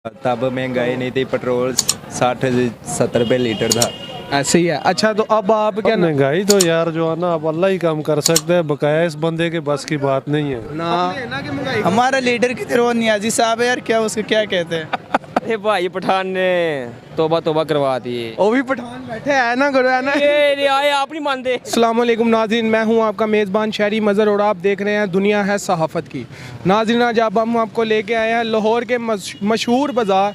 तब महंगाई नहीं थी, पेट्रोल 60-70 रुपये लीटर था। ऐसे ही है। अच्छा तो अब आप क्या महंगाई तो यार जो है ना, अब अल्लाह ही कम कर सकते हैं, बकाया इस बंदे के बस की बात नहीं है ना हमारा लीडर किधर वो नियाजी साहब है यार, क्या उसको क्या कहते हैं। अरे भाई पठान ने तोबा तोबा करवा दी। वो भी पठान बैठे है ना, करो है ना। ये आए आप नहीं मानते। अस्सलाम वालेकुम नाज़रीन, मैं हूं आपका मेज़बान शहरी मज़हर और आप देख रहे हैं दुनिया है सहाफ़त की। नाज़रीन आज हम आपको लेके आए हैं लाहौर के मशहूर बाज़ार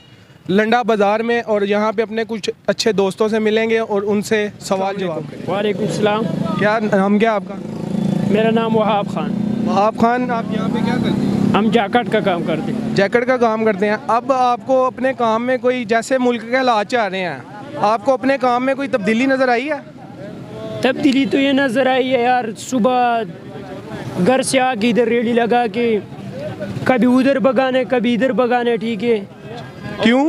लंडा बाज़ार में, और यहाँ पे अपने कुछ अच्छे दोस्तों से मिलेंगे और उनसे सवाल जवाब करेंगे। वालेकुम सलाम। क्या नाम क्या आपका? मेरा नाम वहाब खान। वहाब खान, आप यहाँ पे क्या करते हैं? हम जैकेट का काम करते हैं। जैकेट का काम करते हैं। अब आपको अपने काम में कोई, जैसे मुल्क के हालात चाह रहे हैं, आपको अपने काम में कोई तब्दीली नज़र आई है? तब्दीली तो ये नज़र आई है यार, सुबह घर से आके इधर रेडी लगा के कभी उधर भगाने कभी इधर भगाने, ठीक है। क्यों?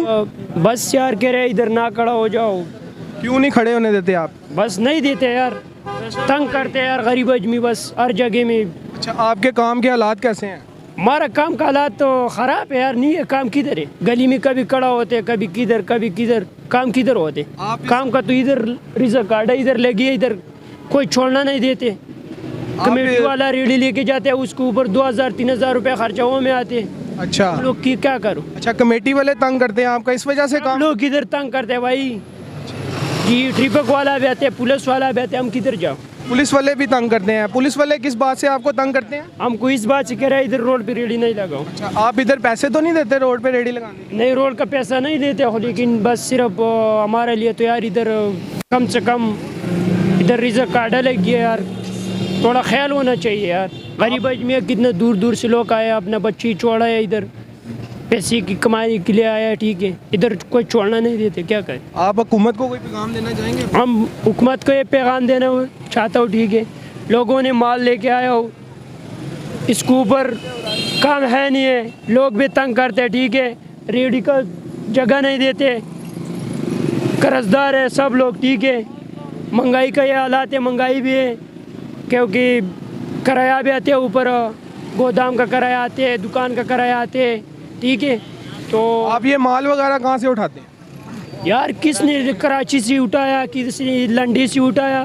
बस यार कह रहे इधर ना खड़ा हो जाओ। क्यों नहीं खड़े होने देते आप? बस नहीं देते यार, तंग करते हैं यार गरीब आदमी बस हर जगह में। अच्छा, आपके काम के हालात कैसे हैं? हमारा काम का हालात तो ख़राब है यार, नहीं है काम किधर है, गली में कभी खड़ा होते कभी किधर काम किधर होते। काम का तो इधर रिजक कार्ड है, इधर लगी है, इधर कोई छोड़ना नहीं देते। कमेटी वाला रेडी लेके जाते हैं, उसके ऊपर 2000-3000 रुपये खर्चा वो में आते। अच्छा, लोग की क्या करो। अच्छा, कमेटी वाले तंग करते हैं आपका, इस वजह से काम? लोग किधर तंग करते हैं भाई जी, ट्रिपक वाला भी आते, पुलिस वाला भी आते, हम किधर जाओ। पुलिस वाले भी तंग करते हैं? पुलिस वाले किस बात से आपको तंग करते हैं? हमको इस बात से कह रहे हैं इधर रोड पे रेडी नहीं लगाओ। अच्छा, आप इधर पैसे तो नहीं देते रोड पे रेडी लगाने? नहीं, रोड का पैसा नहीं देते हो, लेकिन बस सिर्फ हमारे लिए तो यार इधर कम से कम इधर रिजर्व कार्ड लगी है यार, थोड़ा ख्याल होना चाहिए यार। गरीब आदमी कितने दूर दूर से लोग आए, अपना बच्ची छोड़ा है इधर, पैसे की कमाई के लिए आया है, ठीक है। इधर कोई छोड़ना नहीं देते, क्या करें। आप हुकूमत को कोई पैगाम देना चाहेंगे? हम हुकूमत को ये पैगाम देना चाहता हूँ, ठीक है। लोगों ने माल लेके आया हो, इसके ऊपर काम है नहीं है, लोग भी तंग करते हैं, ठीक है। रेडी का जगह नहीं देते, कर्जदार है सब लोग, ठीक है। महंगाई का ये हालात है, महंगाई भी है, क्योंकि किराया भी आते हैं ऊपर, गोदाम का किराया आते हैं, दुकान का किराया आते हैं, ठीक है। तो आप ये माल वगैरह कहाँ से उठाते हैं? यार किसने कराची से उठाया, किसने लंडी से उठाया।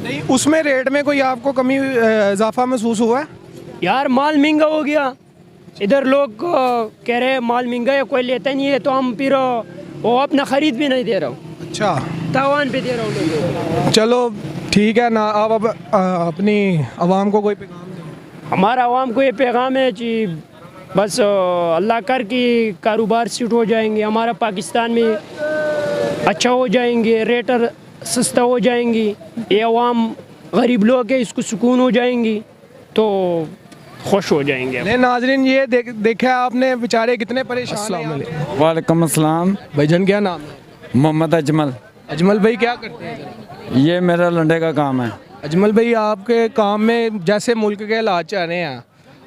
नहीं, उसमें रेट में कोई आपको कमी इजाफा महसूस हुआ है? यार माल महंगा हो गया, इधर लोग कह रहे हैं माल महंगा है, कोई लेता नहीं है, तो हम फिर वो अपना ख़रीद भी नहीं दे रहा हूँ। अच्छा, तावान पे दे रहा हूँ लोगों को। चलो ठीक है ना। आप अब अपनी आवाम को कोई पैगाम दें? हमारा आवाम को ये पैगाम है कि बस अल्लाह कर कि कारोबार सेट हो जाएंगे, हमारा पाकिस्तान में अच्छा हो जाएंगे, रेट सस्ता हो जाएंगी, ये आवाम गरीब लोग है इसको सुकून हो जाएंगी तो खुश हो जाएंगे। नहीं नाजरीन, ये देखा आपने, बेचारे कितने परेशान हैं। वालेकुम अस्सलाम। भाईजान क्या नाम है? मोहम्मद अजमल। अजमल भाई क्या करते हैं? ये मेरा लंडे का काम है। अजमल भाई, आपके काम में जैसे मुल्क के हालात चाह रहे हैं,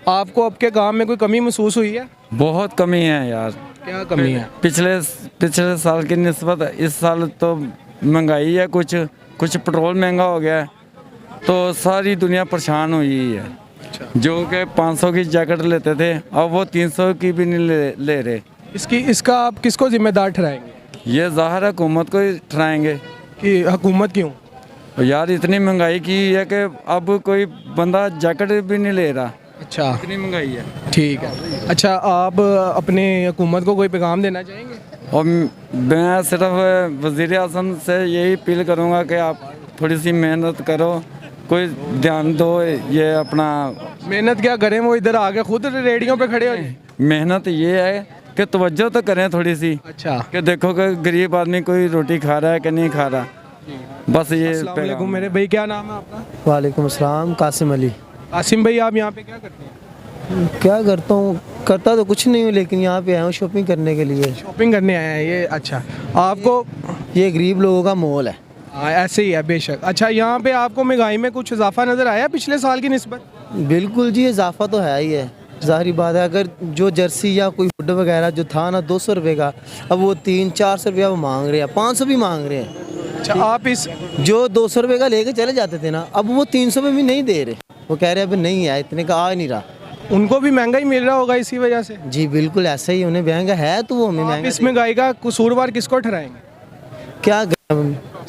आपको आपके काम में कोई कमी महसूस हुई है? बहुत कमी है यार। क्या कमी है? पिछले साल की निस्बत इस साल तो महंगाई है, कुछ पेट्रोल महंगा हो गया है, तो सारी दुनिया परेशान हुई है। जो कि 500 की जैकेट लेते थे, अब वो 300 की भी नहीं ले रहे। इसका आप किसको जिम्मेदार ठहराएंगे? ये ज़ाहिर हुकूमत को ही ठहराएंगे। कि हुकूमत क्यों? यार इतनी महंगाई की है कि अब कोई बंदा जैकेट भी नहीं ले रहा। अच्छा, इतनी महंगाई है। ठीक है। अच्छा, आप अपने हुकूमत को कोई पैगाम देना चाहेंगे? और मैं सिर्फ वज़ीर आज़म से यही अपील करूँगा कि आप थोड़ी सी मेहनत करो, कोई ध्यान दो। ये अपना मेहनत क्या करें, वो इधर आके खुद रेडियो पे खड़े हो जाए। मेहनत ये है कि तवज्जो तो करें थोड़ी सी। अच्छा, कि देखो कि गरीब आदमी कोई रोटी खा रहा है कि नहीं खा रहा, बस ये। अस्सलाम वालेकुम मेरे भाई, क्या नाम है आपका? वालेकुम अस्सलाम, कासिम अली। कासिम भाई, आप यहाँ पे क्या करते हैं? क्या करता हूँ, करता तो कुछ नहीं हूँ, लेकिन यहाँ पे आया हूँ शॉपिंग करने के लिए। शॉपिंग करने आए हैं ये? अच्छा, आपको ये गरीब लोगों का मॉल है। ऐसे ही है बेशक। अच्छा, यहाँ पे आपको महंगाई में कुछ इजाफा नज़र आया पिछले साल की निस्बत? बिल्कुल जी, इजाफा तो है ही है, ज़ाहिर बात है। अगर जो जर्सी या कोई हुड वगैरह जो था ना 200 रुपये का, अब वो 300-400 रुपया वो मांग रहे हैं, 500 भी मांग रहे हैं। अच्छा, आप इस जो 200 रुपये का लेके चले जाते थे ना, अब वो 300 में भी नहीं दे रहे, वो कह रहे हैं अभी नहीं है, इतने का आ नहीं रहा। उनको भी महंगा ही मिल रहा होगा इसी वजह से। जी बिल्कुल ऐसा ही, उन्हें महंगा है तो वो हमें आप महंगा इस महंगाई का कसूरवार किसको ठहराएंगे? क्या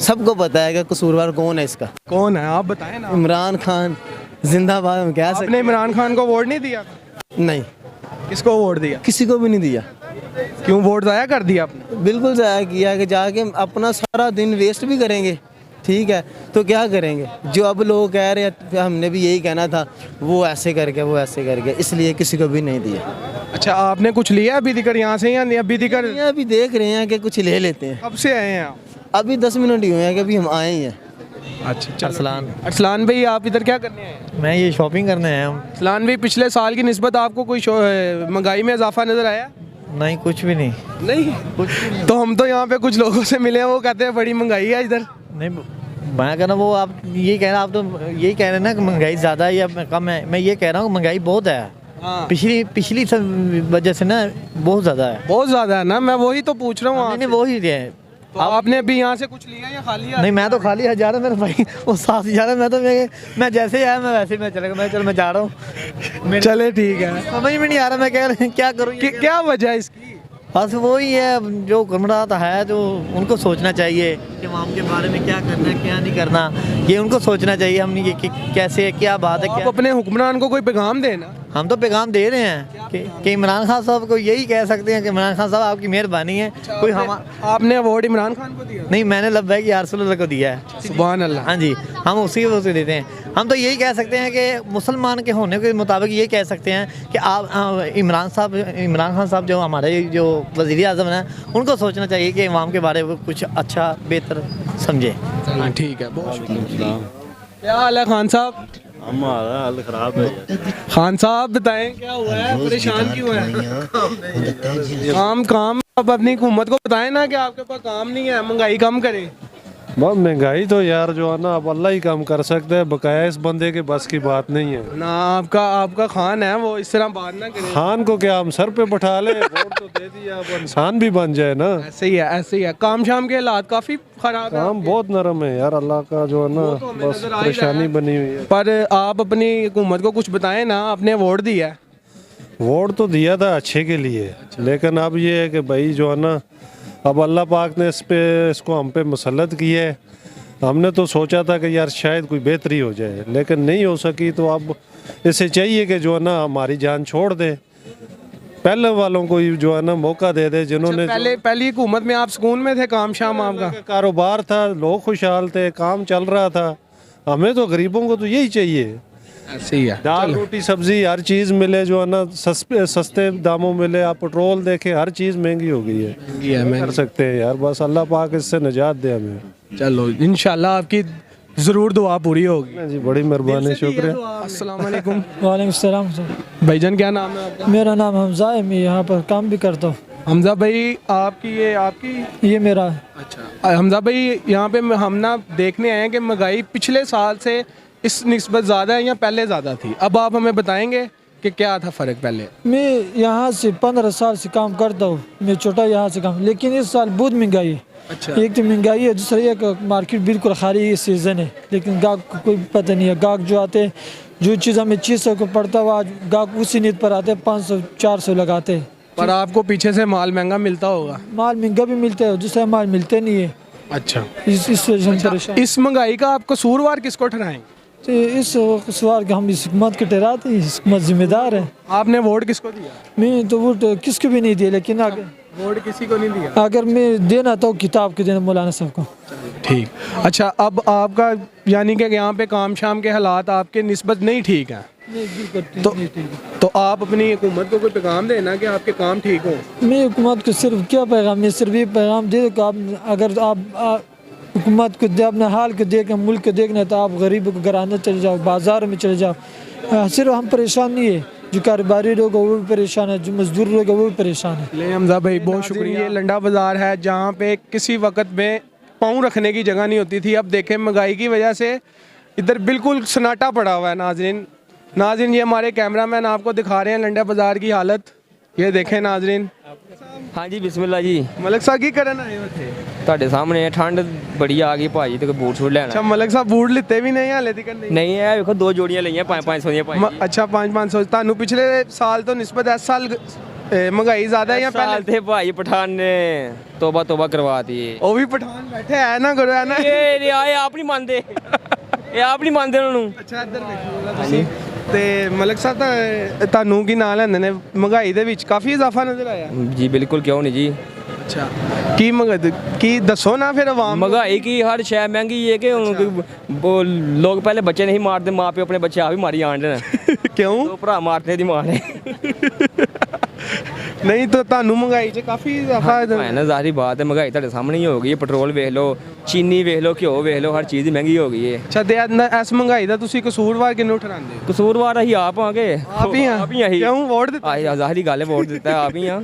सबको पता है कि कसूरवार कौन है इसका। कौन है आप बताएं ना। इमरान खान जिंदाबाद हम कह सकते आपने इमरान खान को वोट नहीं दिया? हैं। नहीं, किसको वोट दिया? किसी को भी नहीं दिया। क्यों वोट ज़ाया कर दिया आपने? बिल्कुल ज़ाया किया कि जाके अपना सारा दिन वेस्ट भी करेंगे, ठीक है, तो क्या करेंगे? जो अब लोग कह रहे हैं हमने भी यही कहना था, वो ऐसे करके वो ऐसे करके, इसलिए किसी को भी नहीं दिया। अच्छा, आपने कुछ लिया अभी दिकर यहाँ से या नहीं? अभी दिकर ये अभी देख रहे हैं कि कुछ ले लेते हैं। कब से आए हैं आप? अभी 10 मिनट ही हुए हैं कि अभी हम आए ही हैं। अच्छा, अरसलान, अरसलान भाई आप इधर क्या करने आए हैं? मैं ये शॉपिंग करने आया हूँ। अरसलान भाई पिछले साल की निस्बत आपको कोई महंगाई में इजाफा नज़र आया? नहीं, कुछ भी नहीं। नहीं, तो हम तो यहाँ पे कुछ लोगों से मिले हैं, वो कहते हैं बड़ी महंगाई है इधर। नहीं, मैं कह रहा वो आप ये कह रहे आप तो यही कह रहे हैं ना कि महंगाई ज़्यादा है या कम है। मैं ये कह रहा हूँ महंगाई बहुत है। हाँ। पिछली सब वजह से ना बहुत ज़्यादा है। बहुत ज़्यादा है ना, मैं वही तो पूछ रहा हूँ। नहीं, वो ही है। तो आपने अभी यहाँ से कुछ लिया या खाली? नहीं, मैं तो खाली है जा रहा मेरे भाई, वो साथ जा रहा। मैं जैसे ही आया मैं वैसे ही मैं चलेगा। मैं जा रहा हूँ। चले ठीक है। समझ में नहीं आ रहा मैं क्या करूँ। क्या वजह है इसकी? बस वही है जो हुक्मरान है, जो उनको सोचना चाहिए कि आवाम के बारे में क्या करना है क्या नहीं करना, ये उनको सोचना चाहिए। हमने ये कैसे क्या बात है। आप अपने हुक्मरान को कोई पैगाम देना। हम तो पैगाम दे रहे हैं कि इमरान खान साहब को यही कह सकते हैं कि इमरान खान साहब आपकी मेहरबानी है। कोई हम आपने अवार्ड इमरान खान को दिया? नहीं, मैंने लब्बैक या रसूलुल्लाह को दिया है। सुभान अल्लाह। हाँ जी, हम उसी को देते हैं। हम तो यही कह सकते हैं कि मुसलमान के होने के मुताबिक ये कह सकते हैं कि आप इमरान खान साहब जो हमारे जो वज़ीर आज़म हैं, उनको सोचना चाहिए कि इमाम के बारे में कुछ अच्छा बेहतर समझे। ठीक है, बहुत शुक्रिया। क्या हाल है खान साहब? हमारा हाल खराब है। खान साहब बताएं क्या हुआ है, परेशान क्यों है? काम अब अपनी हुकूमत को बताएं ना कि आपके पास काम नहीं है, महंगाई कम करें। बहुत महंगाई तो यार जो है ना अब अल्लाह ही कम कर सकते हैं, बकाया इस बंदे के बस की बात नहीं है ना। आपका खान है, वो इस तरह बात ना करे। खान को क्या हम सर पे बैठा ले, वोट तो दे दिया, अब इंसान भी बन जाए ना। ऐसे ही है। काम शाम के हालात काफी खराब है। काम बहुत नरम है यार, अल्लाह का जो है ना बस परेशानी बनी हुई है। पर आप अपनी हुकूमत को कुछ बताएं ना, आपने वोट दिया है। वोट तो दिया था अच्छे के लिए, लेकिन अब ये है कि भाई जो है ना अब अल्लाह पाक ने इसको हम पे मुसल्लत की है। हमने तो सोचा था कि यार शायद कोई बेहतरी हो जाए, लेकिन नहीं हो सकी। तो अब इसे चाहिए कि जो है ना हमारी जान छोड़ दे, पहले वालों को जो है ना मौका दे दे जिन्होंने पहली हुकूमत में आप सुकून में थे, काम शाम आपका कारोबार था, लोग खुशहाल थे, काम चल रहा था। हमें तो गरीबों को तो यही चाहिए, ऐसे ही है। दाल रोटी सब्जी हर चीज़ मिले, जो है ना सस्ते दामों मिले। आप पेट्रोल देखें, हर चीज़ महंगी हो गई है। कर सकते हैं यार, बस अल्लाह पाक इससे निजात दे हमें। चलो इंशाल्लाह आपकी ज़रूर दुआ पूरी होगी जी, बड़ी मेहरबानी, शुक्रिया। अस्सलाम वालेकुम। वालेकुम सलाम। भाईजान क्या नाम है आपका? मेरा नाम हमजा है, मैं यहाँ पर काम भी करता हूँ। हमजा भाई आपकी ये मेरा। अच्छा हमजा भाई, यहाँ पे हम ना देखने आए हैं कि महंगाई पिछले साल से इस निस्बत ज़्यादा है या पहले ज़्यादा थी? अब आप हमें बताएंगे कि क्या था फ़र्क पहले? मैं यहाँ से 15 साल से काम करता हूँ, मैं छोटा यहाँ से काम, लेकिन इस साल बहुत महंगाई है। अच्छा। एक तो महंगाई है, दूसरा एक मार्केट बिल्कुल खाली सीज़न है, लेकिन गाहक को कोई पता नहीं है। गाहक जो आते हैं, जो चीज़ हमें 600 को पड़ता है, आज गाहक उसी नीत पर आते हैं, 500-400 लगाते हैं। पर आपको पीछे से माल महंगा मिलता होगा? माल महंगा भी मिलता है, दूसरा माल मिलते नहीं है। अच्छा, इस वजह से परेशान। इस महंगाई का आप कसूरवार किसको ठहराएंगे? तो इस सवाल का हम इस हुकूमत के ठहराते हैं, हुकूमत जिम्मेदार है। आपने वोट किसको दिया? मैं तो वोट किसको भी नहीं दिया, लेकिन वोट किसी को नहीं दिया? अगर मैं देना तो किताब के देना मौलाना साहब को। ठीक। अच्छा, अब आपका यानी कि यहाँ पे काम शाम के हालात आपके निस्बत नहीं ठीक हैं, तो आप अपनी हुकूमत को कोई पैगाम देना कि आपके काम ठीक हो। मैं हुकूमत को सिर्फ क्या पैगाम, मैं सिर्फ ये पैगाम दे दूँ कि अगर आप हुकूमत को अपने हाल को देख, मुल्क को देखना है, तो आप गरीबों को घराने चले जाओ, बाज़ार में चले जाओ। सिर्फ हम परेशान नहीं है, जो कारोबारी लोग वो भी परेशान है, जो मजदूर लोग वो भी परेशान है। ले हमजा भाई बहुत शुक्रिया। ये लंडा बाज़ार है जहाँ पे किसी वक्त में पाँव रखने की जगह नहीं होती थी। अब देखें महंगाई की वजह से इधर बिल्कुल सन्नाटा पड़ा हुआ है। नाज़रीन ये हमारे कैमरामैन आपको दिखा रहे हैं लंडा बाज़ार की हालत। ये देखें नाज़रीन। हाँ जी, बिस्मिल्लाह जी। मलिक साहब की करन आए थे? ਤੁਹਾਡੇ ਸਾਹਮਣੇ ਠੰਡ ਬੜੀ ਆ ਗਈ ਭਾਜੀ ਤੇ ਕੋਈ ਬੂਟ ਸ਼ੂਟ ਲੈਣਾ अच्छा मलिक साहब बूट लिते भी नहीं हाले तक नहीं ਨਹੀਂ ਇਹ ਵੇਖੋ ਦੋ ਜੋੜੀਆਂ ਲਈਆਂ 500 ਦੀਆਂ ਭਾਜੀ अच्छा 500 ਤੁਹਾਨੂੰ ਪਿਛਲੇ ਸਾਲ ਤੋਂ ਨਿਸਬਤ ਇਸ ਸਾਲ महंगाई ज्यादा है या ਸਾਲ पहले ਤੇ ਭਾਜੀ ਪਠਾਨ ਨੇ ਤੋਬਾ ਕਰਵਾਤੀ ਉਹ ਵੀ ਪਠਾਨ ਬੈਠੇ ਐ ਨਾ ਕਰੋ ਐ ਨਾ ਇਹ ਆਪ ਨਹੀਂ ਮੰਨਦੇ ਇਹ ਆਪ ਨਹੀਂ ਮੰਨਦੇ ਉਹਨਾਂ ਨੂੰ ਅੱਛਾ ਇੱਧਰ ਵੇਖੋ ਤੁਸੀਂ ਤੇ ਮਲਿਕ ਸਾਹਿਬ ਤਾਂ ਤੁਹਾਨੂੰ ਕੀ ਨਾਂ ਲੈਂਦੇ ਨੇ ਮਹਿੰਗਾਈ ਦੇ ਵਿੱਚ ਕਾਫੀ ਇਜ਼ਾਫਾ ਨਜ਼ਰ ਆਇਆ ਜੀ ਬਿਲਕੁਲ ਕਿਉਂ ਨਹੀਂ ਜੀ ਅੱਛਾ ਕੀ ਮੰਗਦੇ ਕੀ ਦੱਸੋ ਨਾ ਫਿਰ ਆਵਾਮ ਨੂੰ। महंगाई की हर शय महंगी है कि लोग पहले बच्चे नहीं मारते माँ प्यो अपने बच्चे आप ही मारी जान रहे ਕਿਉਂ दो भरा मारने दी मां ने ਨਹੀਂ ਤਾਂ ਤੁਹਾਨੂੰ ਮਹਿੰਗਾਈ 'ਚ ਕਾਫੀ ਇਜ਼ਾਫਾ है ना जाहिर बात है महंगाई ਤੁਹਾਡੇ ਸਾਹਮਣੇ ਹੀ ਹੋ ਗਈ ਹੈ ਪੈਟਰੋਲ ਵੇਖ ਲਓ ਚੀਨੀ ਵੇਖ ਲਓ ਘਿਓ ਵੇਖ ਲਓ ਹਰ ਚੀਜ਼ ਦੀ ਮਹਿੰਗੀ ਹੋ ਗਈ ਹੈ ਅੱਛਾ ਤੇ ਇਸ ਮਹਿੰਗਾਈ ਦਾ ਤੁਸੀਂ ਕਸੂਰਵਾਰ ਕਿਹਨੂੰ ਠਹਿਰਾਉਂਦੇ ਹੋ ਕਸੂਰਵਾਰ ਅਸੀਂ ਆਪ ਆਂਗੇ ਆਪ ਹੀ ਆ ਅਸੀਂ ਕਿਉਂ ਵੋਟ ਦਿੱਤਾ ਆਹੀ ਜ਼ਾਹਿਰੀ ਗੱਲ ਹੈ ਵੋਟ ਦਿੱਤਾ ਆਪ ਹੀ ਆ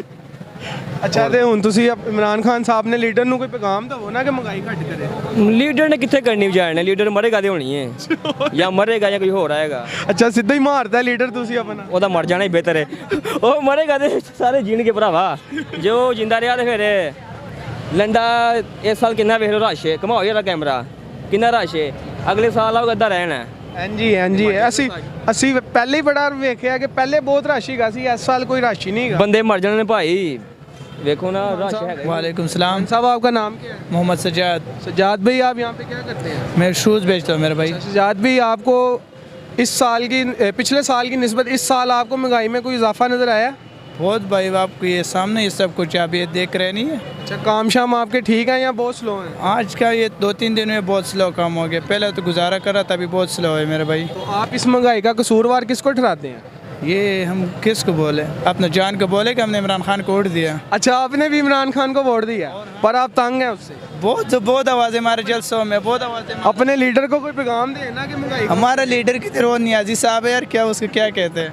ਅੱਛਾ ਤੇ ਹੁਣ ਤੁਸੀਂ ਇਮਰਾਨ ਖਾਨ ਸਾਹਿਬ ਨੇ ਲੀਡਰ ਨੂੰ ਕੋਈ ਪੈਗਾਮ ਦਵੋ ਨਾ ਕਿ ਮਹਿੰਗਾਈ ਘੱਟ ਕਰੇ ਲੀਡਰ ਨੇ ਕਿੱਥੇ ਕਰਨੀ ਵਿਚਾਰ ਨੇ ਲੀਡਰ ਮਰੇਗਾ ਤੇ ਹੋਣੀ ਹੈ ਜਾਂ ਮਰੇਗਾ ਜਾਂ ਕੋਈ ਹੋਰ ਆਏਗਾ ਅੱਛਾ ਸਿੱਧਾ ਹੀ ਮਾਰਦਾ ਲੀਡਰ ਤੁਸੀਂ ਆਪਣਾ ਉਹਦਾ ਮਰ ਜਾਣਾ ਹੀ ਬਿਹਤਰ ਹੈ ਉਹ ਮਰੇਗਾ ਤੇ ਸਾਰੇ ਜੀਣਗੇ ਭਰਾਵਾ ਜੋ ਜਿੰਦਾ ਰਿਹਾ ਤੇ ਫਿਰ ਲੰਡਾ ਇਸ ਸਾਲ ਕਿੰਨਾ ਵੇਖ ਲਓ ਰਸ਼ ਹੈ ਘਮਾਓ ਯਾਰ ਕੈਮਰਾ ਕਿੰਨਾ ਰਸ਼ ਹੈ ਅਗਲੇ ਸਾਲ ਆਉਗਾ ਅੱਧਾ ਰਹਿਣਾ ਹਾਂਜੀ ਹਾਂਜੀ ਅਸੀਂ ਪਹਿਲੇ ਹੀ ਬੜਾ ਵੇਖਿਆ ਕਿ ਪਹਿਲੇ ਬਹੁਤ ਰਸ਼ ਸੀਗਾ ਸੀ ਇਸ ਸਾਲ ਕੋਈ ਰਸ਼ ਹੀ ਨਹੀਂ ਹੈਗਾ ਬੰਦੇ ਮਰ ਜਾਣੇ ਨੇ ਭਾਈ ਵੇਖੋ ना रश है वालेकुम सलाम साहब आपका नाम क्या है मोहम्मद सजाद सजाद भाई आप यहाँ पे क्या करते हैं मैं शूज़ बेचता हूँ मेरे भाई सजाद भाई आपको इस साल की पिछले साल की निस्बत इस साल आपको महंगाई में कोई इजाफा नज़र आया बहुत भाई आपको ये सामने ये सब कुछ आप ये देख रहे नहीं है अच्छा काम शाम आपके ठीक हैं या बहुत स्लो हैं आज का ये 2-3 दिन में बहुत स्लो काम हो गया पहले तो गुजारा कर रहा था अभी बहुत स्लो है मेरे भाई तो आप इस महंगाई का कसूरवार किसको ठहराते हैं ये हम किसको बोले अपने जान को बोले कि हमने इमरान खान को वोट दिया अच्छा आपने भी इमरान खान को वोट दिया पर आप तंग हैं उससे बहुत आवाज़ें हमारे जलसों में बहुत आवाज़ें अपने लीडर को कोई पैगाम दे ना कि महंगाई हमारा लीडर की तरह नियाजी साहब है यार क्या उसको क्या कहते हैं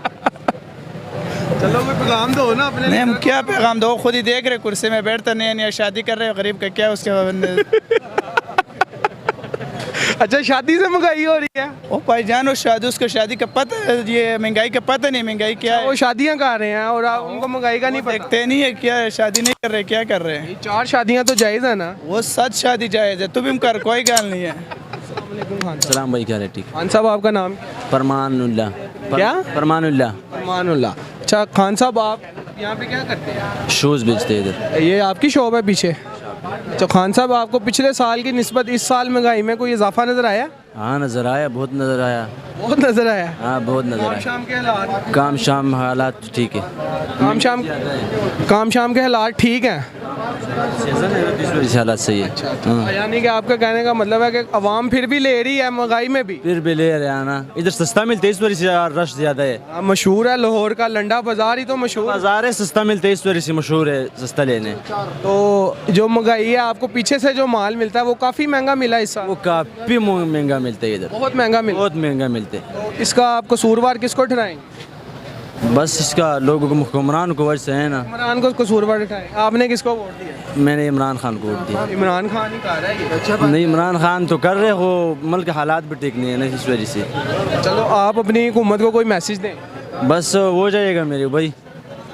चलो कोई पैगाम दो ना अपने नहीं हम क्या पैगाम दो खुद ही देख रहे कुर्सी में बैठते नहीं नया शादी कर रहे हो गरीब का क्या उसके अच्छा शादी से महंगाई हो रही है ओ भाईजान उस शादी उसको शादी का पता है ये महंगाई का पता नहीं महंगाई क्या वो है शादियां कर रहे हैं और उनको महंगाई का नहीं पता देखते नहीं है क्या शादी नहीं कर रहे क्या कर रहे हैं 4 शादियां तो जायज़ है ना वो सच शादी जायज़ है तुम कर कोई गाल नहीं है सलाम भाई क्या है ठीक खान साहब आपका नाम फरमानुल्ला क्या फरमानुल्ला फरमानुल्लाह अच्छा खान साहब आप यहाँ पे क्या करते हैं शूज़ बेचते इधर ये आपकी शॉप है पीछे तो खान साहब आपको पिछले साल की निस्बत इस साल महंगाई में कोई इजाफा नज़र आया हाँ नज़र आया बहुत नज़र आया बहुत नज़र आया हाँ बहुत नज़र आया शाम के हालात काम शाम हालात ठीक है काम शाम के हालात ठीक हैं हालात सही है हाँ। यानी कि आपका कहने का मतलब है कि अवाम फिर भी ले रही है महंगाई में भी फिर भी ले रहे हैं ना इधर सस्ता मिलता है इस वजह से रश ज़्यादा है मशहूर है लाहौर का लंडा बाजार ही तो मशहूर बाजार है सस्ता मिलता है इस वजह से मशहूर है सस्ता लेने तो जो महंगाई है आपको पीछे से जो माल मिलता है वो काफ़ी महंगा मिला इस साल वो काफ़ी महंगा मिलता है इधर बहुत महंगा मिला बहुत महंगा मिलते हैं तो इसका आप कसूरवार किसको ठहराएंगे बस इसका लोगों को हुक्मरान को वजह से है ना इमरान को कसूरवार ठहराएं आपने किसको वोट दिया मैंने इमरान खान को वोट दिया इमरान खान ही कह रहा है ये नहीं इमरान खान तो कर रहे हो मुल्क के हालात भी ठीक नहीं है ना इस वजह से चलो आप अपनी हुकूमत को कोई मैसेज दें बस हो जाएगा मेरे भाई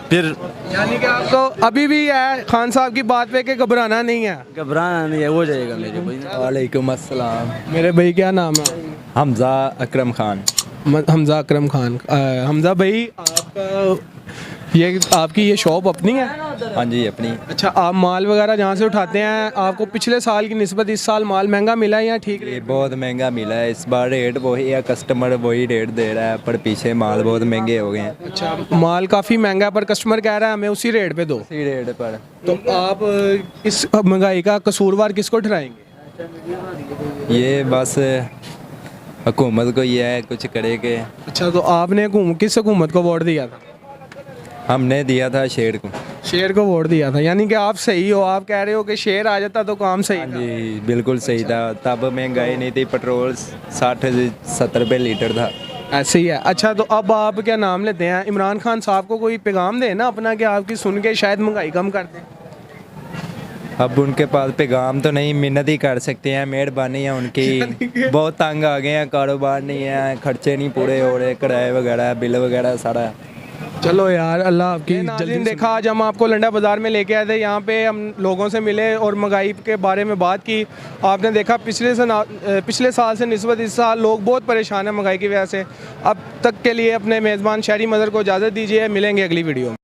फिर यानी कि आपको अभी भी है खान साहब की बात पे कि घबराना नहीं है घबराना नहीं है हो जाएगा मेरे भाई वालेकुम अस्सलाम मेरे भाई क्या नाम है हमजा अकरम खान हमजा अकरम खान हमजा भाई आपका ये आपकी ये शॉप अपनी है हाँ जी अपनी अच्छा आप माल वगैरह जहाँ से उठाते हैं आपको पिछले साल की निस्बत इस साल माल महंगा मिला है या ठीक ये बहुत महंगा मिला है इस बार रेट वही है कस्टमर वही रेट दे रहा है पर पीछे माल बहुत महंगे हो गए हैं अच्छा माल काफ़ी महंगा है पर कस्टमर कह रहा है हमें उसी रेट पे दो इसी रेट पर तो आप इस महंगाई का कसूरवार किसको ठहराएंगे ये बस हुकूमत को ये है कुछ करे के अच्छा तो आपने किस हुकूमत को वोट दिया था हमने दिया था शेर को शेर को वोट दिया था यानी कि आप सही हो आप कह रहे हो कि शेर आ जाता तो काम सही था जी बिल्कुल सही था तब महंगाई नहीं थी पेट्रोल 60-70 रुपये लीटर था ऐसे ही है अच्छा तो अब आप क्या नाम लेते हैं इमरान खान साहब को कोई पैगाम दे ना अपना कि आपकी सुन के शायद महंगाई कम कर दें अब उनके पास पैगाम तो नहीं मिन्नत ही कर सकते हैं मेहरबानी है उनकी बहुत तंग आ गए हैं कारोबार नहीं है खर्चे नहीं पूरे हो रहे किराए वगैरह बिल वगैरह सारा चलो यार, अल्लाह आपकी नाज़रीन, देखा आज हम आपको लंडा बाज़ार में लेके आए थे। यहाँ पे हम लोगों से मिले और महंगाई के बारे में बात की। आपने देखा पिछले साल से निस्बत इस साल लोग बहुत परेशान हैं महंगाई की वजह से। अब तक के लिए अपने मेज़बान शहरी मज़हर को इजाज़त दीजिए, मिलेंगे अगली वीडियो में।